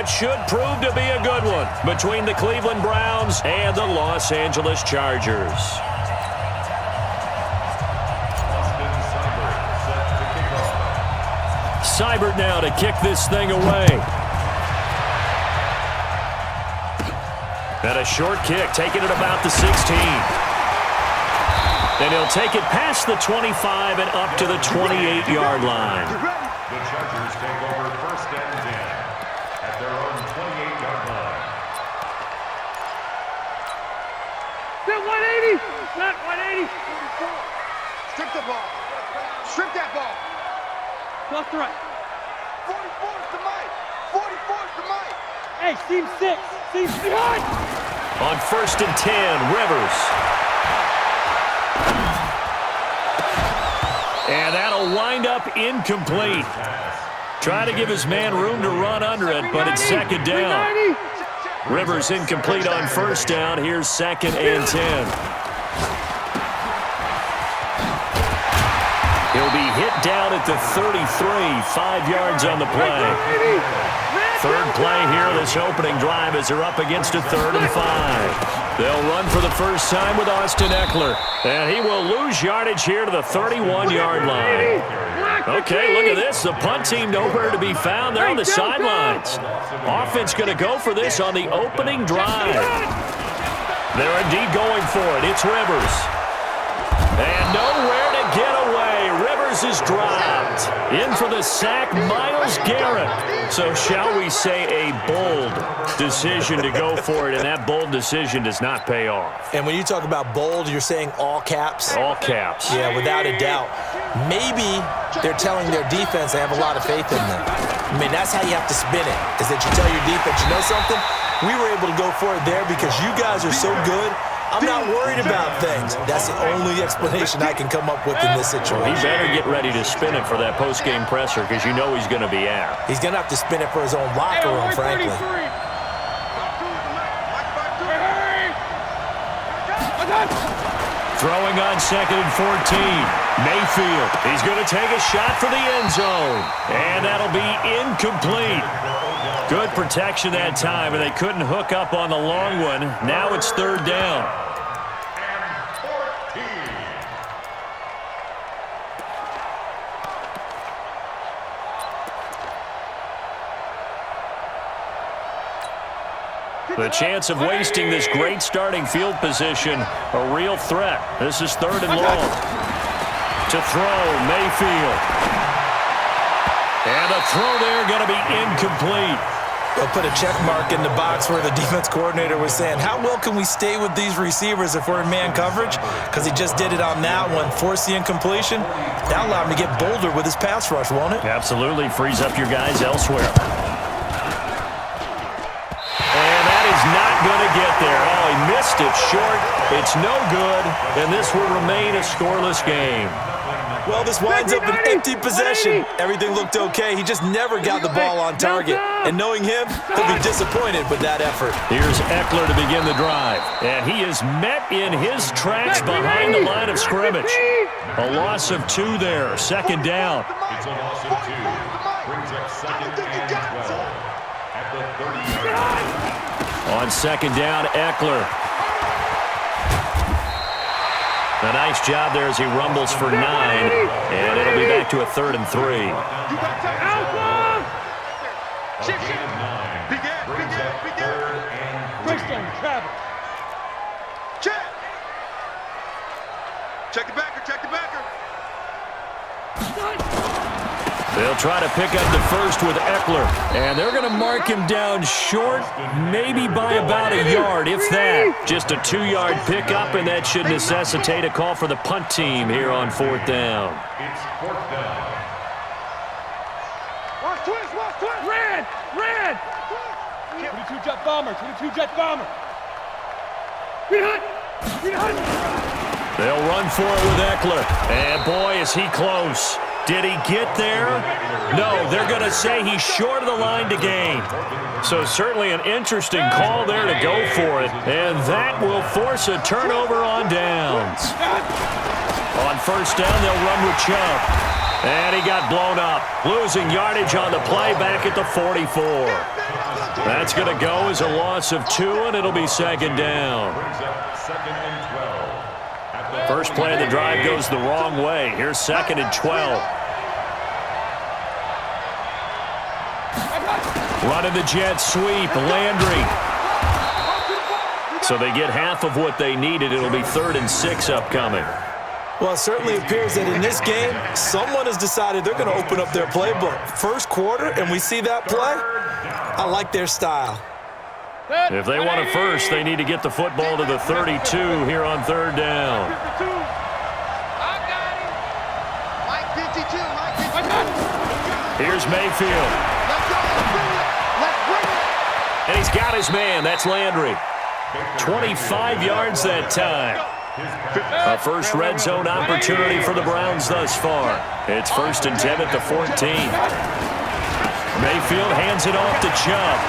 what should prove to be a good one between the Cleveland Browns and the Los Angeles Chargers. Seibert now to kick this thing away. And a short kick, taking it about the 16. And he'll take it past the 25 and up to the 28-yard line. The Chargers take over first and 10 at their own 28-yard line. Set 180! Set 180! 44. Strip the ball. Strip that ball. Left to right. 44 is the mic. 44 is the mic. Hey, seam 6. Seam 6. On first and 10, Rivers. And that'll wind up incomplete. Try to give his man room to run under it, but it's second down. Rivers incomplete on first down. Here's second and 10. He'll be hit down at the 33, 5 yards on the play. Third play here, this opening drive as they're up against a 3rd and 5. They'll run for the first time with Austin Eckler. And he will lose yardage here to the 31-yard line. Okay, look at this. The punt team nowhere to be found. They're on the sidelines. Offense going to go for this on the opening drive. They're indeed going for it. It's Rivers. And nowhere to get away. Rivers is dropped. In for the sack, Myles Garrett. So shall we say a bold decision to go for it, and that bold decision does not pay off. And when you talk about bold, you're saying all caps? All caps. Yeah, without a doubt. Maybe they're telling their defense they have a lot of faith in them. I mean, that's how you have to spin it, is that you tell your defense, you know something? We were able to go for it there because you guys are so good. I'm not worried about things. That's the only explanation I can come up with in this situation. He better get ready to spin it for that post-game presser because you know he's going to be out. He's going to have to spin it for his own locker room, frankly. Throwing on second and 14. Mayfield. He's going to take a shot for the end zone. And that'll be incomplete. Good protection that time, and they couldn't hook up on the long one. Now it's 3rd down. The chance of wasting this great starting field position, a real threat. This is 3rd and long. To throw, Mayfield. And a throw there going to be incomplete. They'll put a check mark in the box where the defense coordinator was saying, how well can we stay with these receivers if we're in man coverage? Because he just did it on that one, forced the incompletion. That'll allow him to get bolder with his pass rush, won't it? Absolutely. Frees up your guys elsewhere. Not going to get there. Oh, he missed it short. It's no good, and this will remain a scoreless game. Well, this winds up an empty possession. Everything looked okay. He just never got the ball on target. And knowing him, he'll be disappointed with that effort. Here's Eckler to begin the drive. And he is met in his tracks behind the line of scrimmage. A loss of 2 there. Second down. It's a loss of 2. Brings up second and 12 at the 30-yard line. On second down, Eckler. A nice job there as he rumbles for 9. And it'll be back to a 3rd and 3. Check the backer, check the backer. They'll try to pick up the first with Eckler. And they're going to mark him down short, maybe by about a yard, if that. Just a 2-yard pickup, and that should necessitate a call for the punt team here on 4th down. It's 4th down. Watch twist. Red. 22 jet bomber, 22 jet bomber. Green hunt. They'll run for it with Eckler. And boy, is he close. Did he get there? No, they're going to say he's short of the line to gain. So certainly an interesting call there to go for it. And that will force a turnover on downs. On first down, they'll run with Chubb. And he got blown up, losing yardage on the play back at the 44. That's going to go as a loss of 2, and it'll be second down. First play of the drive goes the wrong way. Here's second and 12. Running the jet sweep, Landry. So they get half of what they needed. It'll be 3rd and 6 upcoming. Well, it certainly appears that in this game, someone has decided they're going to open up their playbook. First quarter, and we see that play. I like their style. If they want it first, they need to get the football to the 32 here on 3rd down. Here's Mayfield. And he's got his man. That's Landry. 25 yards that time. A first red zone opportunity for the Browns thus far. It's 1st and 10 at the 14. Mayfield hands it off to Chubb.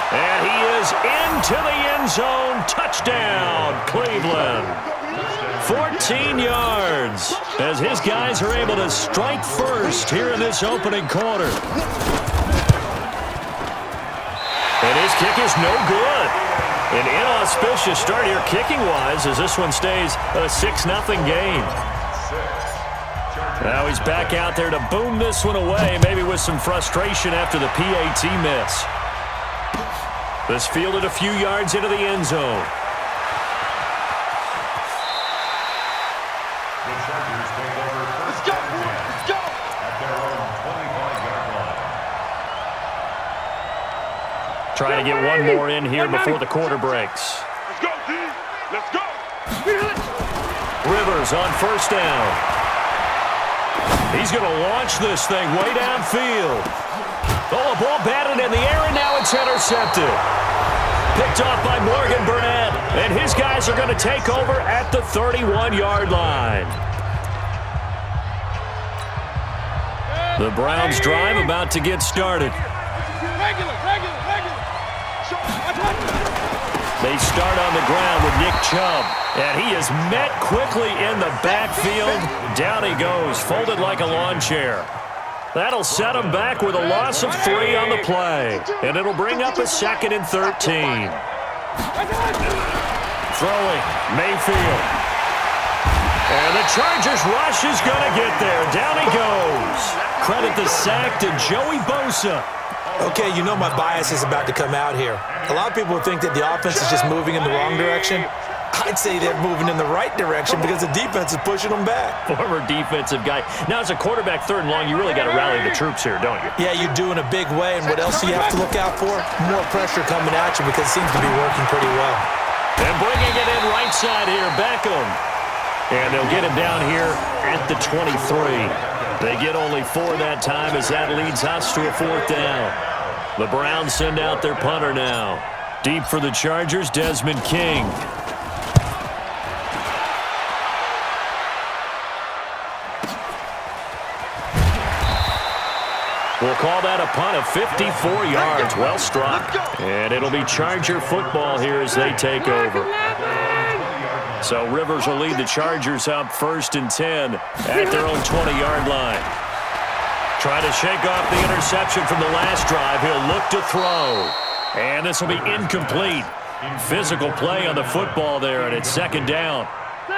And he is into the end zone. Touchdown, Cleveland. 14 yards as his guys are able to strike first here in this opening quarter. And his kick is no good. An inauspicious start here kicking-wise as this one stays a 6-0 game. Now he's back out there to boom this one away, maybe with some frustration after the PAT miss. This fielded a few yards into the end zone. Let's go! Let's go! Trying to get one more in here before the quarter breaks. Let's go, D! Let's go! Rivers on first down. He's going to launch this thing way downfield. Oh, a ball batted in the air, and now it's intercepted. Picked off by Morgan Burnett, and his guys are going to take over at the 31-yard line. The Browns drive about to get started. They start on the ground with Nick Chubb, and he is met quickly in the backfield. Down he goes, folded like a lawn chair. That'll set him back with a loss of 3 on the play, and it'll bring up a 2nd and 13. Throwing, Mayfield. And the Chargers rush is going to get there. Down he goes. Credit the sack to Joey Bosa. Okay, you know my bias is about to come out here. A lot of people think that the offense is just moving in the wrong direction. I'd say they're moving in the right direction because the defense is pushing them back. Former defensive guy. Now, as a quarterback 3rd and long, you really got to rally the troops here, don't you? Yeah, you do in a big way. And what else do you have to look out for? More pressure coming at you because it seems to be working pretty well. And bringing it in right side here, Beckham. And they'll get him down here at the 23. They get only 4 that time as that leads us to a 4th down. The Browns send out their punter now. Deep for the Chargers, Desmond King. We'll call that a punt of 54 yards. Well struck. And it'll be Charger football here as they take over. So Rivers will lead the Chargers up 1st and 10 at their own 20-yard line. Trying to shake off the interception from the last drive. He'll look to throw. And this will be incomplete. Physical play on the football there, and it's 2nd down.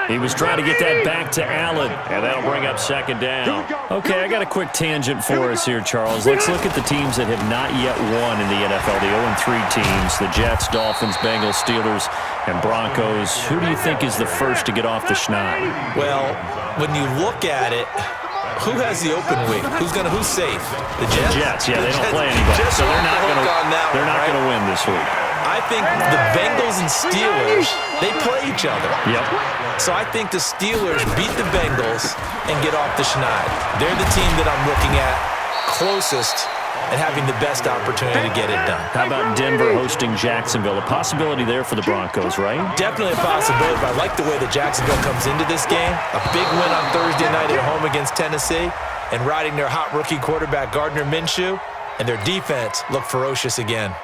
He was trying to get that back to Allen, and that'll bring up 2nd down. Okay, I got a quick tangent for us here, Charles. Let's look at the teams that have not yet won in the NFL, the 0-3 teams, the Jets, Dolphins, Bengals, Steelers, and Broncos. Who do you think is the first to get off the schneid? Well, when you look at it, who has the open week? Who's safe? The Jets? Jets, yeah, they don't play anybody, so they're not going to win this week. I think the Bengals and Steelers, they play each other. Yep. So I think the Steelers beat the Bengals and get off the schneid. They're the team that I'm looking at closest and having the best opportunity to get it done. How about Denver hosting Jacksonville? A possibility there for the Broncos, right? Definitely a possibility, but I like the way that Jacksonville comes into this game. A big win on Thursday night at home against Tennessee and riding their hot rookie quarterback Gardner Minshew, and their defense look ferocious again.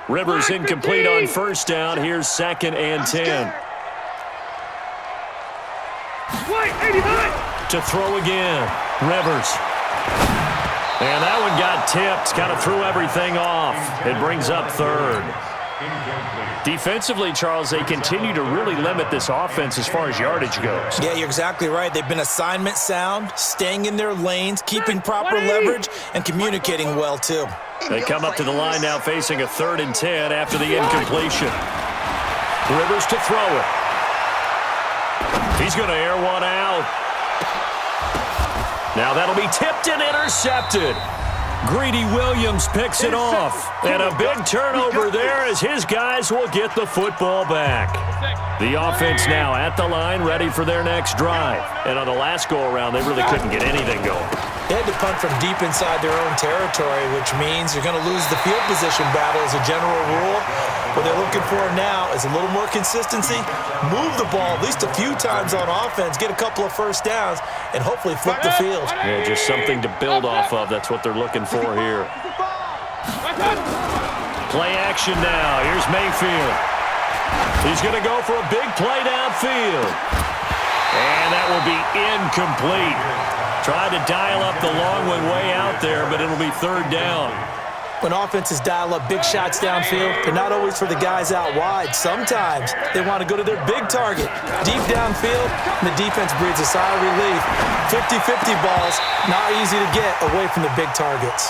Rivers incomplete on 1st down. Here's 2nd and 10. To throw again. Rivers. And that one got tipped. Kind of threw everything off. It brings up third. Defensively, Charles, they continue to really limit this offense as far as yardage goes. Yeah, you're exactly right. They've been assignment sound, staying in their lanes, keeping proper leverage, and communicating well, too. They come up to the line now facing a 3rd and 10 after the incompletion. Rivers to throw it. He's going to air one out. Now that'll be tipped and intercepted. Greedy Williams picks it off. And a big turnover there as his guys will get the football back. The offense now at the line, ready for their next drive. And on the last go-around, they really couldn't get anything going. They had to punt from deep inside their own territory, which means you're going to lose the field position battle as a general rule. What they're looking for now is a little more consistency, move the ball at least a few times on offense, get a couple of first downs, and hopefully flip the field. Yeah, just something to build off of. That's what they're looking for here. Play action now. Here's Mayfield. He's going to go for a big play downfield. And that will be incomplete. Tried to dial up the long one way out there, but it'll be 3rd down. When offenses dial up big shots downfield, they're not always for the guys out wide. Sometimes they want to go to their big target. Deep downfield, and the defense breathes a sigh of relief. 50-50 balls, not easy to get away from the big targets.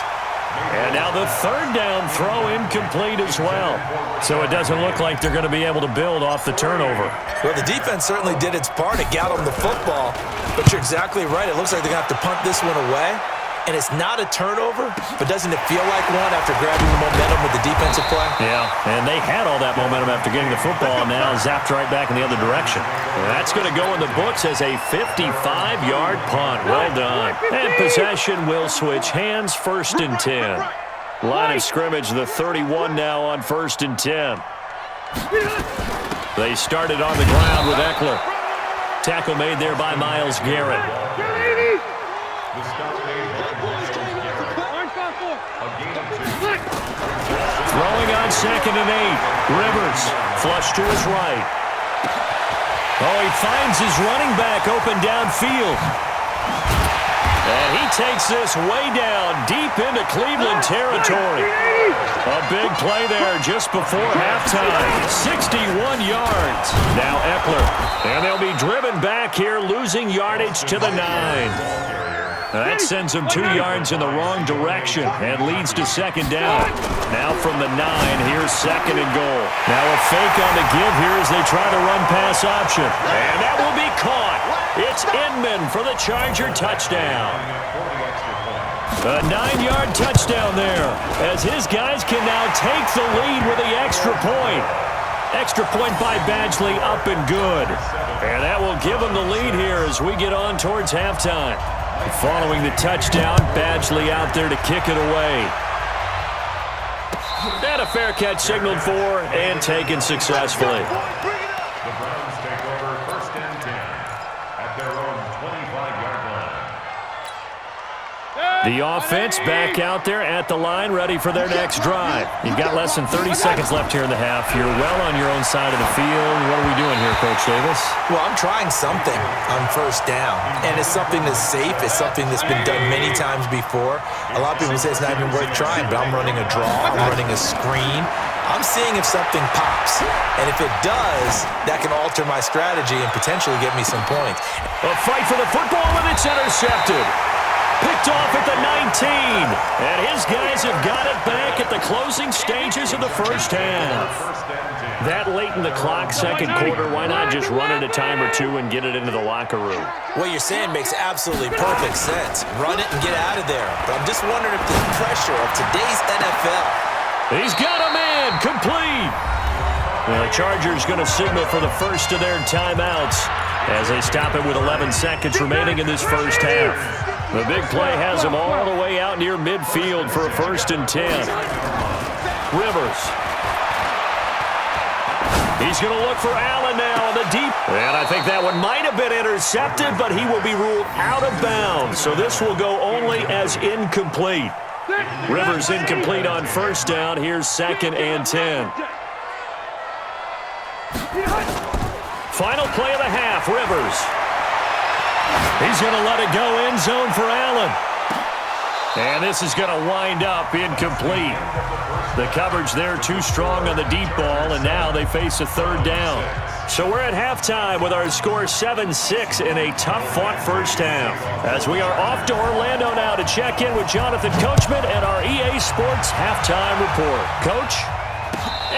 And now the 3rd down throw incomplete as well. So it doesn't look like they're going to be able to build off the turnover. Well, the defense certainly did its part. It got them the football. But you're exactly right. It looks like they're going to have to punt this one away. And it's not a turnover, but doesn't it feel like one after grabbing the momentum with the defensive play? Yeah, and they had all that momentum after getting the football, and now zapped right back in the other direction. That's going to go in the books as a 55-yard punt. Well done. And possession will switch hands, 1st and 10. Line of scrimmage, the 31 now on 1st and 10. They started on the ground with Eckler. Tackle made there by Myles Garrett. Throwing on 2nd and 8. Rivers, flush to his right. Oh, he finds his running back open downfield. And he takes this way down, deep into Cleveland territory. A big play there just before halftime. 61 yards. Now Eckler. And they'll be driven back here, losing yardage to the 9. That sends them 2 yards in the wrong direction and leads to 2nd down. Now from the 9, here's 2nd and goal. Now a fake on the give here as they try to run pass option. And that will be caught. It's Inman for the Charger touchdown. A 9-yard touchdown there as his guys can now take the lead with the extra point. Extra point by Badgley, up and good. And that will give them the lead here as we get on towards halftime. Following the touchdown, Badgley out there to kick it away. And a fair catch signaled for and taken successfully. The Browns take over 1st and 10 at their own 25-yard line. The offense back out there at the line, ready for their next drive. You've got less than 30 seconds left here in the half. You're well on your own side of the field. What are we doing here, Coach Davis? Well, I'm trying something on 1st down, and it's something that's safe. It's something that's been done many times before. A lot of people say it's not even worth trying, but I'm running a draw. I'm running a screen. I'm seeing if something pops, and if it does, that can alter my strategy and potentially get me some points. A fight for the football, and it's intercepted. Picked off at the 19, and his guys have got it back at the closing stages of the 1st half. That late in the clock, 2nd quarter, why not just run it a time or two and get it into the locker room? What you're saying makes absolutely perfect sense. Run it and get out of there. But I'm just wondering if the pressure of today's NFL. He's got a man, complete. The Chargers going to signal for the first of their timeouts as they stop it with 11 seconds remaining in this 1st half. The big play has him all the way out near midfield for a 1st and 10. Rivers. He's going to look for Allen now on the deep. And I think that one might have been intercepted, but he will be ruled out of bounds. So this will go only as incomplete. Rivers incomplete on 1st down. Here's 2nd and 10. Final play of the half, Rivers. He's going to let it go end zone for Allen. And this is going to wind up incomplete. The coverage there too strong on the deep ball, and now they face a third down. So we're at halftime with our score 7-6 in a tough-fought first half. As we are off to Orlando now to check in with Jonathan Coachman and our EA Sports halftime report. Coach?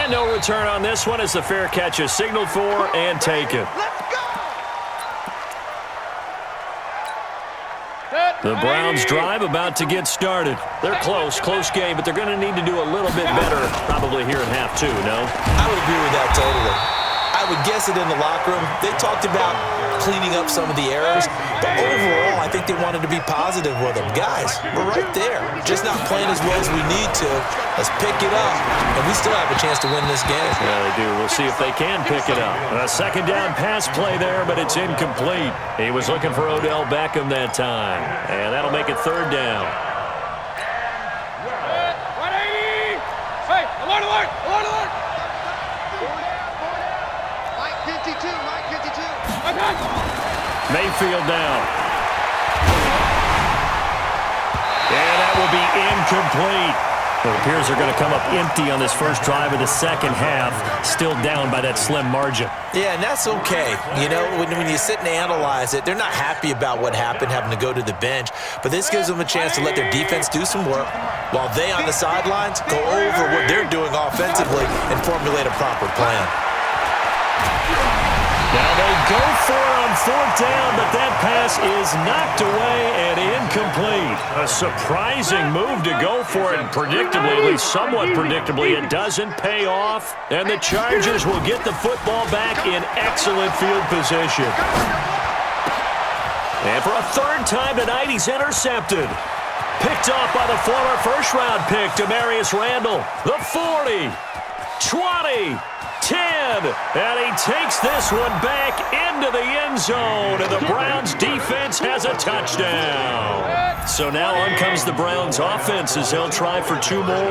And no return on this one as the fair catch is signaled for and taken. The Browns drive about to get started. They're close game, but they're going to need to do a little bit better probably here in half two, no? I would agree with that totally. I would guess it in the locker room. They talked about cleaning up some of the errors, but overall, I think they wanted to be positive with them. Guys, we're right there. Just not playing as well as we need to. Let's pick it up, and we still have a chance to win this game. Yeah, they do. We'll see if they can pick it up. A second down pass play there, but it's incomplete. He was looking for Odell Beckham that time, and that'll make it third down. 180! Hey, alert, alert, alert, alert! Mike 52, Mike 52. Mayfield down. And that will be incomplete. It appears they're going to come up empty on this first drive of the second half, still down by that slim margin. Yeah, and that's okay. You know, when you sit and analyze it, they're not happy about what happened, having to go to the bench, but this gives them a chance to let their defense do some work while they on the sidelines go over what they're doing offensively and formulate a proper plan. Now they go for it on fourth down, but that pass is knocked away and incomplete. A surprising move to go for it, and predictably, at least somewhat predictably, it doesn't pay off. And the Chargers will get the football back in excellent field position. And for a third time tonight, he's intercepted. Picked off by the former first-round pick, Demarius Randall. The 40, 20, 10, and he takes this one back into the end zone, and the Browns defense has a touchdown. So now on comes the Browns offense as they'll try for two more.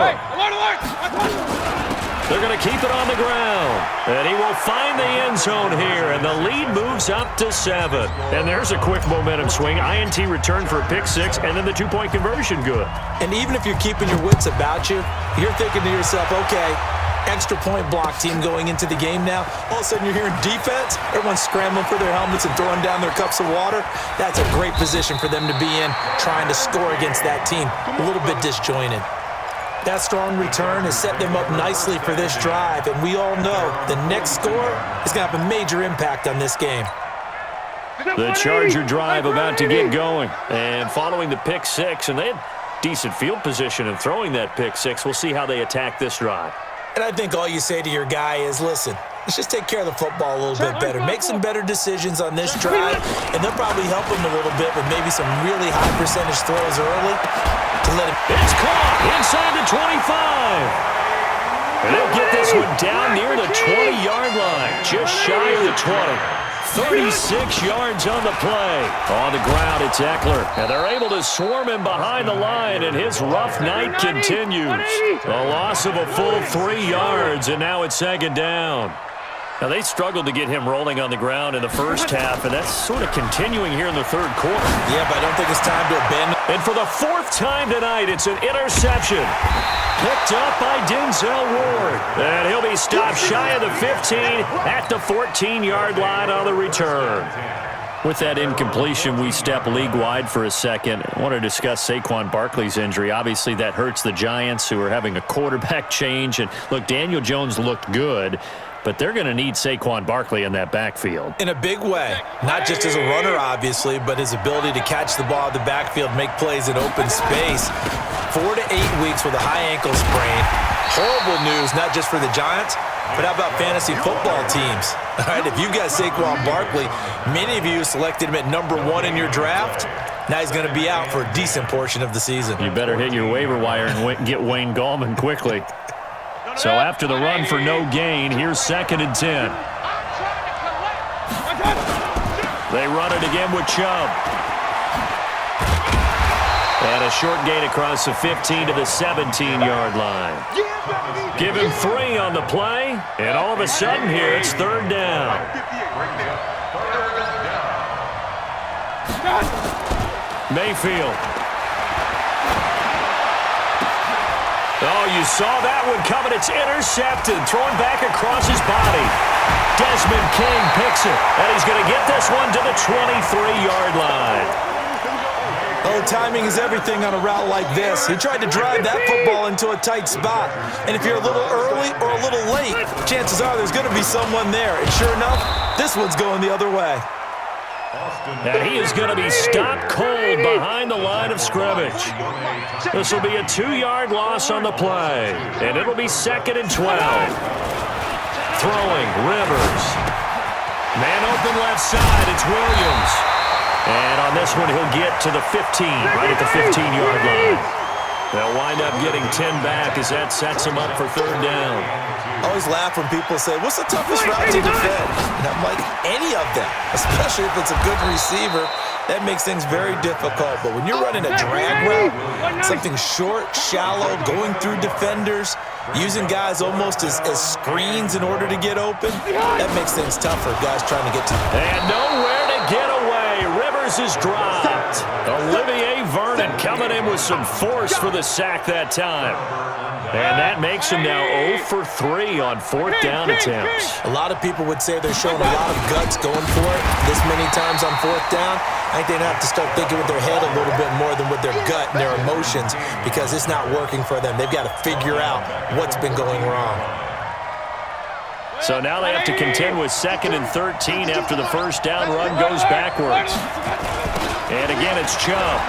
They're going to keep it on the ground, and he will find the end zone here, and the lead moves up to 7. And there's a quick momentum swing. INT return for a pick six, and then the two-point conversion good. And even if you're keeping your wits about you, you're thinking to yourself, okay, extra point block team going into the game now. All of a sudden you're hearing defense. Everyone's scrambling for their helmets and throwing down their cups of water. That's a great position for them to be in, trying to score against that team. A little bit disjointed. That strong return has set them up nicely for this drive, and we all know the next score is going to have a major impact on this game. The Charger drive about to get going, and following the pick six, and they had decent field position in throwing that pick six. We'll see how they attack this drive. And I think all you say to your guy is, listen, let's just take care of the football a little bit better. Make some better decisions on this drive, and they'll probably help him a little bit with maybe some really high percentage throws early to let him. It's caught inside the 25. And they'll get this one down near the 20-yard line, just shy of the 20. 36 yards on the play. On the ground, it's Eckler. And they're able to swarm him behind the line, and his rough night continues. A loss of a full 3 yards, and now it's second down. Now, they struggled to get him rolling on the ground in the first half, and that's sort of continuing here in the third quarter. Yeah, but I don't think it's time to abandon. And for the fourth time tonight, it's an interception. Picked up by Denzel Ward. And he'll be stopped shy of the 15 at the 14-yard line on the return. With that incompletion, we step league-wide for a second. I want to discuss Saquon Barkley's injury. Obviously, that hurts the Giants, who are having a quarterback change. And, look, Daniel Jones looked good, but they're going to need Saquon Barkley in that backfield. In a big way. Not just as a runner, obviously, but his ability to catch the ball in the backfield, make plays in open space. 4 to 8 weeks with a high ankle sprain. Horrible news, not just for the Giants, but how about fantasy football teams? All right, if you've got Saquon Barkley, many of you selected him at number 1 in your draft. Now he's going to be out for a decent portion of the season. You better hit your waiver wire and get Wayne Gallman quickly. So after the run for no gain, here's 2nd and 10. They run it again with Chubb. And a short gain across the 15 to the 17-yard line. Give him 3 on the play, and all of a sudden here it's third down. Mayfield. Oh, you saw that one coming. It's intercepted. Thrown back across his body. Desmond King picks it. And he's going to get this one to the 23-yard line. Oh, timing is everything on a route like this. He tried to drive that football into a tight spot. And if you're a little early or a little late, chances are there's going to be someone there. And sure enough, this one's going the other way. And he is going to be stopped cold behind the line of scrimmage. This will be a 2-yard loss on the play. And it'll be 2nd and 12. Throwing, Rivers. Man open left side, it's Williams. And on this one, he'll get to the 15, right at the 15-yard line. They'll wind up getting 10 back as that sets him up for 3rd down. I always laugh when people say, what's the toughest route to defend? And I'm like, any of them, especially if it's a good receiver. That makes things very difficult. But when you're running a drag route, something short, shallow, going through defenders, using guys almost as screens in order to get open, that makes things tougher, guys trying to get to. And nowhere to get away. Rivers is dropped. Olivier Vernon coming in with some force for the sack that time. And that makes him now 0 for 3 on 4th down attempts. A lot of people would say they're showing a lot of guts going for it this many times on 4th down. I think they'd have to start thinking with their head a little bit more than with their gut and their emotions because it's not working for them. They've got to figure out what's been going wrong. So now they have to contend with 2nd and 13 after the 1st down run goes backwards. And again, it's Chubb.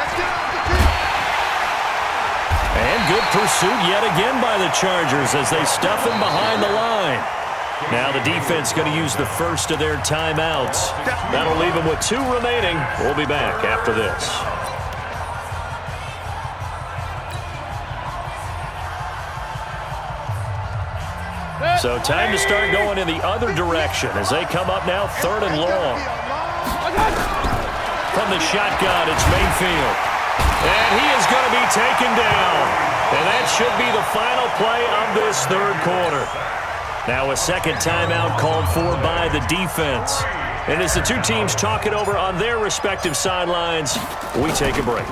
And good pursuit yet again by the Chargers as they stuff him behind the line. Now the defense going to use the first of their timeouts. That'll leave them with 2 remaining. We'll be back after this. So time to start going in the other direction as they come up now 3rd and long. From the shotgun, it's Mayfield. And he is going to be taken down. And that should be the final play of this 3rd quarter. Now a 2nd timeout called for by the defense. And as the 2 teams talk it over on their respective sidelines, we take a break.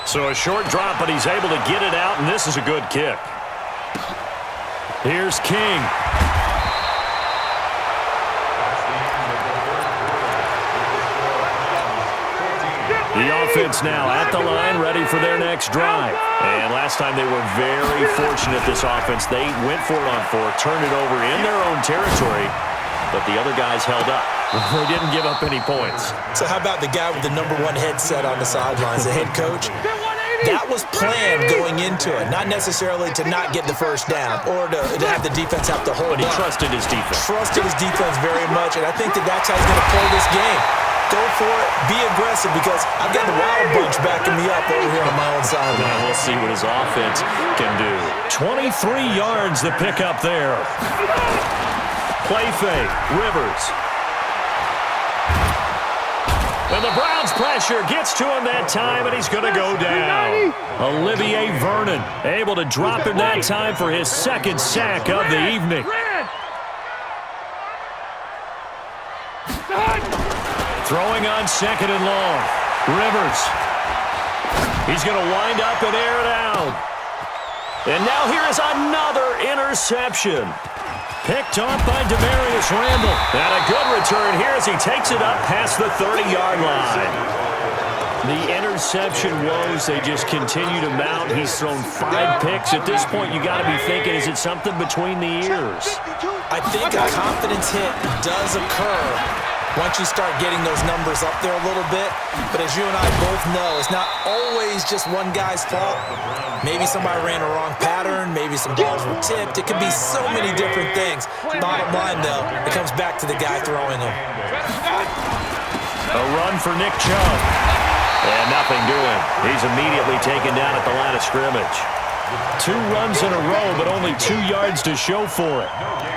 So a short drop, but he's able to get it out, and this is a good kick. Here's King. The offense now at the line, ready for their next drive. And last time they were very fortunate, this offense. They went for it on 4th, turned it over in their own territory, but the other guys held up. They didn't give up any points. So how about the guy with the #1 headset on the sidelines, the head coach? That was planned going into it, not necessarily to not get the 1st down or to have the defense have to hold But he up. trusted his defense. Trusted his defense very much, and I think that's how he's going to play this game. Go for it, be aggressive, because I've got the Wild Bunch backing me up over here on my own side. Now we'll see what his offense can do. 23 yards the pick up there. Play fake, Rivers. And the Browns' pressure gets to him that time, and he's going to go down. Olivier Vernon able to drop him that time for his 2nd sack of the evening. Throwing on 2nd and long. Rivers. He's going to wind up and air it out. And now here is another interception. Picked off by Demarius Randall. And a good return here as he takes it up past the 30-yard line. The interception woes, they just continue to mount. He's thrown 5 picks. At this point, you got to be thinking, is it something between the ears? I think a confidence hit does occur once you start getting those numbers up there a little bit. But as you and I both know, it's not always just one guy's fault. Maybe somebody ran a wrong pattern. Maybe some balls were tipped. It could be so many different things. Bottom line, though, it comes back to the guy throwing them. A run for Nick Chubb. And nothing doing. He's immediately taken down at the line of scrimmage. 2 runs in a row, but only 2 yards to show for it.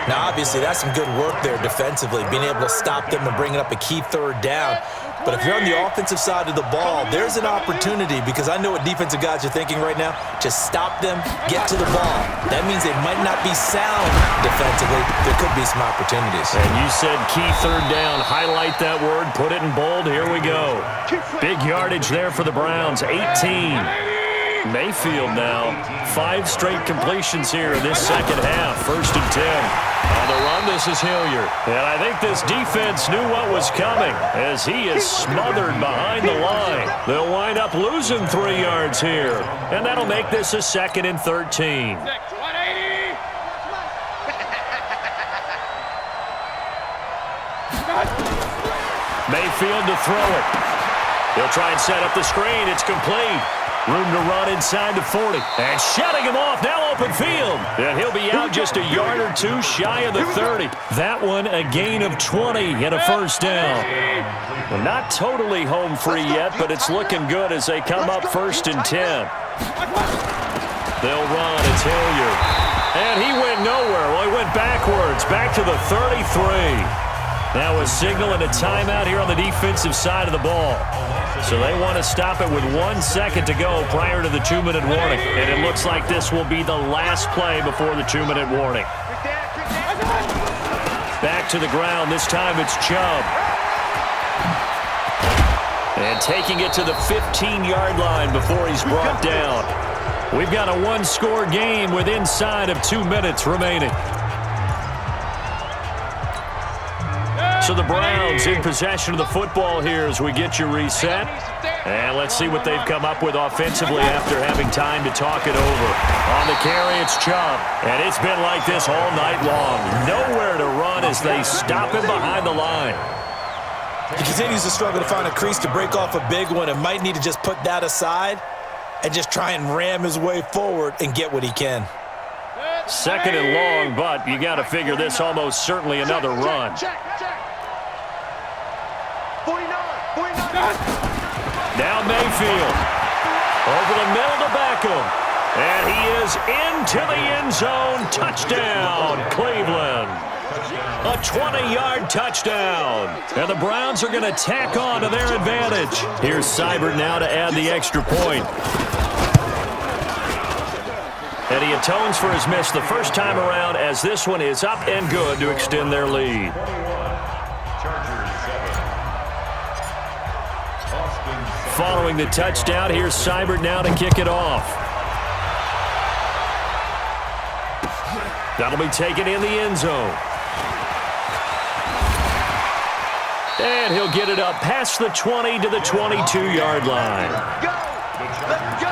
Now, obviously, that's some good work there defensively, being able to stop them and bring it up a key 3rd down. But if you're on the offensive side of the ball, there's an opportunity, because I know what defensive guys are thinking right now. Just stop them, get to the ball. That means they might not be sound defensively. There could be some opportunities. And you said key third down. Highlight that word, put it in bold. Here we go. Big yardage there for the Browns, 18. Mayfield now, 5 straight completions here in this second half. 1st and 10. On the run, this is Hilliard. And I think this defense knew what was coming as he is smothered behind the line. They'll wind up losing 3 yards here. And that'll make this a 2nd and 13. Mayfield to throw it. He'll try and set up the screen. It's complete. Room to run inside the 40. And shutting him off, now open field. And he'll be out just a yard or 2 shy of the 30. That one a gain of 20 and a 1st down. Well, not totally home free yet, but it's looking good as they come up 1st and 10. They'll run. It's Hilliard. And he went nowhere. Well, he went backwards, back to the 33. Now a signal and a timeout here on the defensive side of the ball. So they want to stop it with 1 second to go prior to the 2-minute warning. And it looks like this will be the last play before the 2-minute warning. Back to the ground. This time it's Chubb. And taking it to the 15-yard line before he's brought down. We've got a 1-score game with inside of 2 minutes remaining. So the Browns in possession of the football here as we get you reset. And let's see what they've come up with offensively after having time to talk it over. On the carry, it's Chubb. And it's been like this all night long. Nowhere to run as they stop him behind the line. He continues to struggle to find a crease to break off a big one and might need to just put that aside and just try and ram his way forward and get what he can. 2nd and long, but you got to figure this almost certainly another run. 49. Now Mayfield. Over the middle to Beckham. And he is into the end zone. Touchdown, Cleveland. A 20-yard touchdown. And the Browns are going to tack on to their advantage. Here's Seibert now to add the extra point. And he atones for his miss the first time around as this one is up and good to extend their lead. Following the touchdown, here's Seibert now to kick it off. That'll be taken in the end zone. And he'll get it up past the 20 to the 22-yard line. Go! Let's go!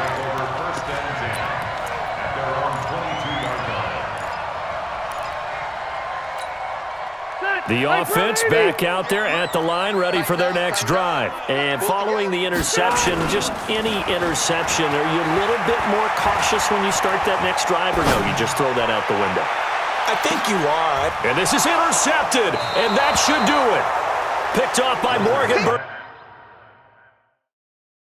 The offense back out there at the line, ready for their next drive. And following the interception, just any interception, are you a little bit more cautious when you start that next drive, or no, you just throw that out the window? I think you are. And this is intercepted, and that should do it. Picked off by Morgan.